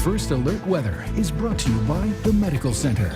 First Alert Weather is brought to you by the Medical Center.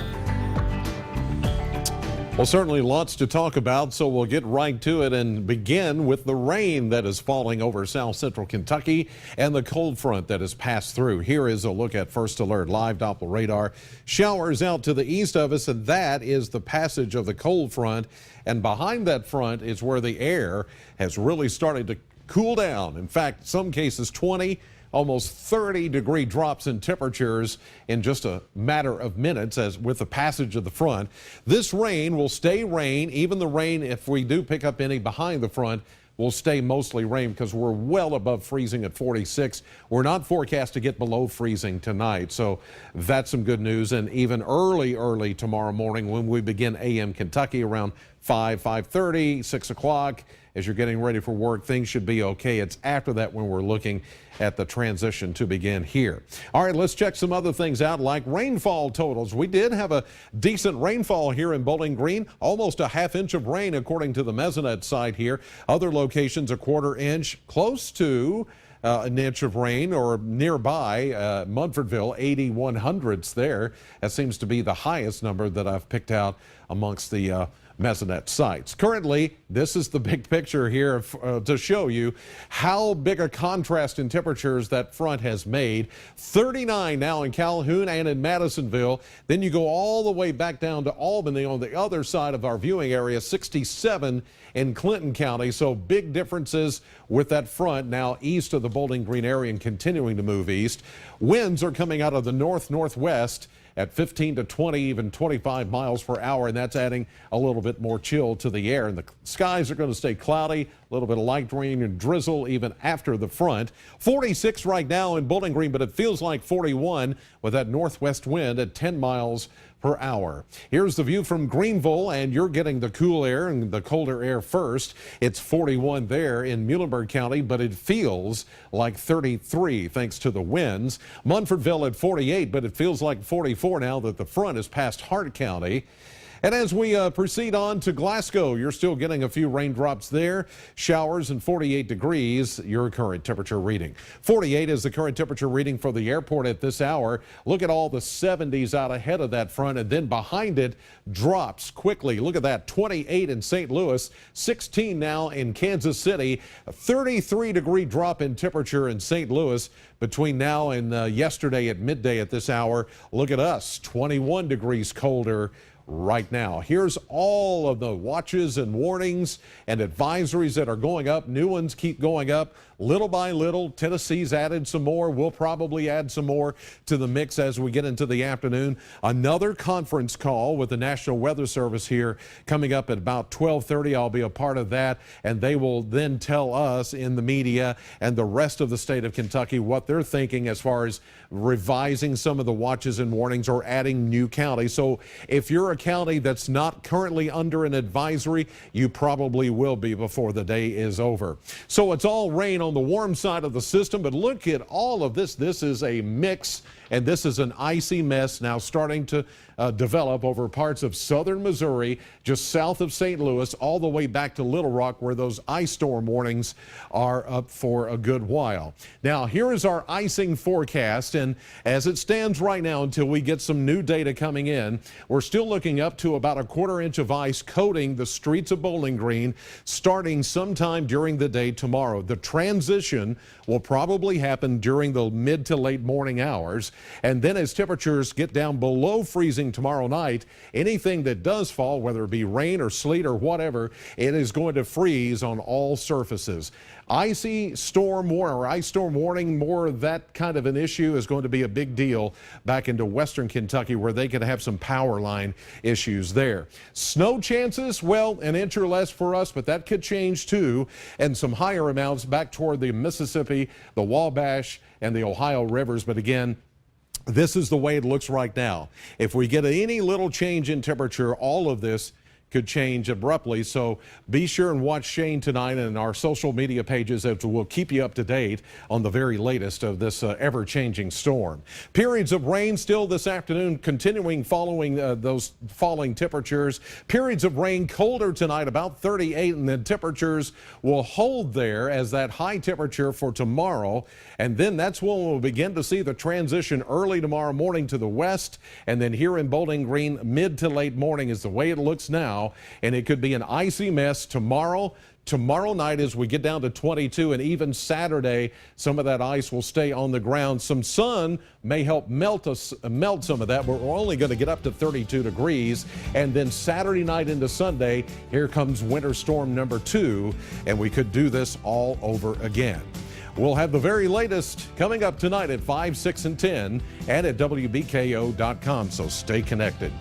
Well, certainly lots to talk about, so we'll get right to it and begin with the rain that is falling over south central Kentucky and the cold front that has passed through. Here is a look at First Alert live Doppler radar. Showers out to the east of us, and that is the passage of the cold front. And behind that front is where the air has really started to cool down. In fact, some cases 20, almost 30-degree drops in temperatures in just a matter of minutes as with the passage of the front. This rain will stay rain. Even the rain, if we do pick up any behind the front, will stay mostly rain because we're well above freezing at 46. We're not forecast to get below freezing tonight, so that's some good news. And even early tomorrow morning when we begin AM Kentucky around 5:30, 6 o'clock, as you're getting ready for work, things should be okay. It's after that when we're looking at the transition to begin here. All right, let's check some other things out like rainfall totals. We did have a decent rainfall here in Bowling Green, almost a half inch of rain according to the Mesonet site here. Other locations a quarter inch, close to an inch of rain or nearby. Munfordville 81 hundredths there. That seems to be the highest number that I've picked out amongst the Mesonet sites. Currently, this is the big picture here to show you how big a contrast in temperatures that front has made. 39 now in Calhoun and in Madisonville. Then you go all the way back down to Albany on the other side of our viewing area, 67 in Clinton County. So big differences with that front now east of the Bowling Green area and continuing to move east. Winds are coming out of the north-northwest at 15 to 20, even 25 miles per hour, and that's adding a little bit more chill to the air. And the skies are going to stay cloudy, a little bit of light rain and drizzle even after the front. 46 right now in Bowling Green, but it feels like 41 with that northwest wind at 10 miles per hour. Here's the view from Greenville, and you're getting the cool air and the colder air first. It's 41 there in Muhlenberg County, but it feels like 33 thanks to the winds. Munfordville at 48, but it feels like 44 now that the front is past Hart County. And as we proceed on to Glasgow, you're still getting a few raindrops there. Showers and 48 degrees, your current temperature reading. 48 is the current temperature reading for the airport at this hour. Look at all the 70s out ahead of that front, and then behind it drops quickly. Look at that, 28 in St. Louis, 16 now in Kansas City, a 33-degree drop in temperature in St. Louis between now and yesterday at midday at this hour. Look at us, 21 degrees colder right now. Here's all of the watches and warnings and advisories that are going up. New ones keep going up little by little. Tennessee's added some more. We'll probably add some more to the mix as we get into the afternoon. Another conference call with the National Weather Service here coming up at about 12:30. I'll be a part of that, and they will then tell us in the media and the rest of the state of Kentucky what they're thinking as far as revising some of the watches and warnings or adding new counties. So if you're a county that's not currently under an advisory, you probably will be before the day is over. So it's all rain on the warm side of the system, but look at all of this. This is a mix, and this is an icy mess now starting to develop over parts of southern Missouri, just south of St. Louis, all the way back to Little Rock, where those ice storm warnings are up for a good while. Now, here is our icing forecast, and as it stands right now until we get some new data coming in, we're still looking up to about a quarter inch of ice coating the streets of Bowling Green starting sometime during the day tomorrow. The transition will probably happen during the mid to late morning hours, and then as temperatures get down below freezing tomorrow night, anything that does fall, whether it be rain or sleet or whatever, it is going to freeze on all surfaces. Ice storm warning, more of that kind of an issue is going to be a big deal back into western Kentucky, where they could have some power line issues there. Snow chances, well, an inch or less for us, but that could change too, and some higher amounts back toward the Mississippi, the Wabash, and the Ohio rivers. But again, this is the way it looks right now. If we get any little change in temperature, all of this could change abruptly. So be sure and watch Shane tonight and our social media pages as we'll keep you up to date on the very latest of this ever-changing storm. Periods of rain still this afternoon, continuing following those falling temperatures. Periods of rain colder tonight, about 38, and the temperatures will hold there as that high temperature for tomorrow. And then that's when we'll begin to see the transition early tomorrow morning to the west. And then here in Bowling Green, mid to late morning is the way it looks now. And it could be an icy mess tomorrow night as we get down to 22, and even Saturday, some of that ice will stay on the ground. Some sun may help melt some of that, but we're only going to get up to 32 degrees. And then Saturday night into Sunday, here comes winter storm number 2, and we could do this all over again. We'll have the very latest coming up tonight at 5, 6, and 10, and at WBKO.com, so stay connected.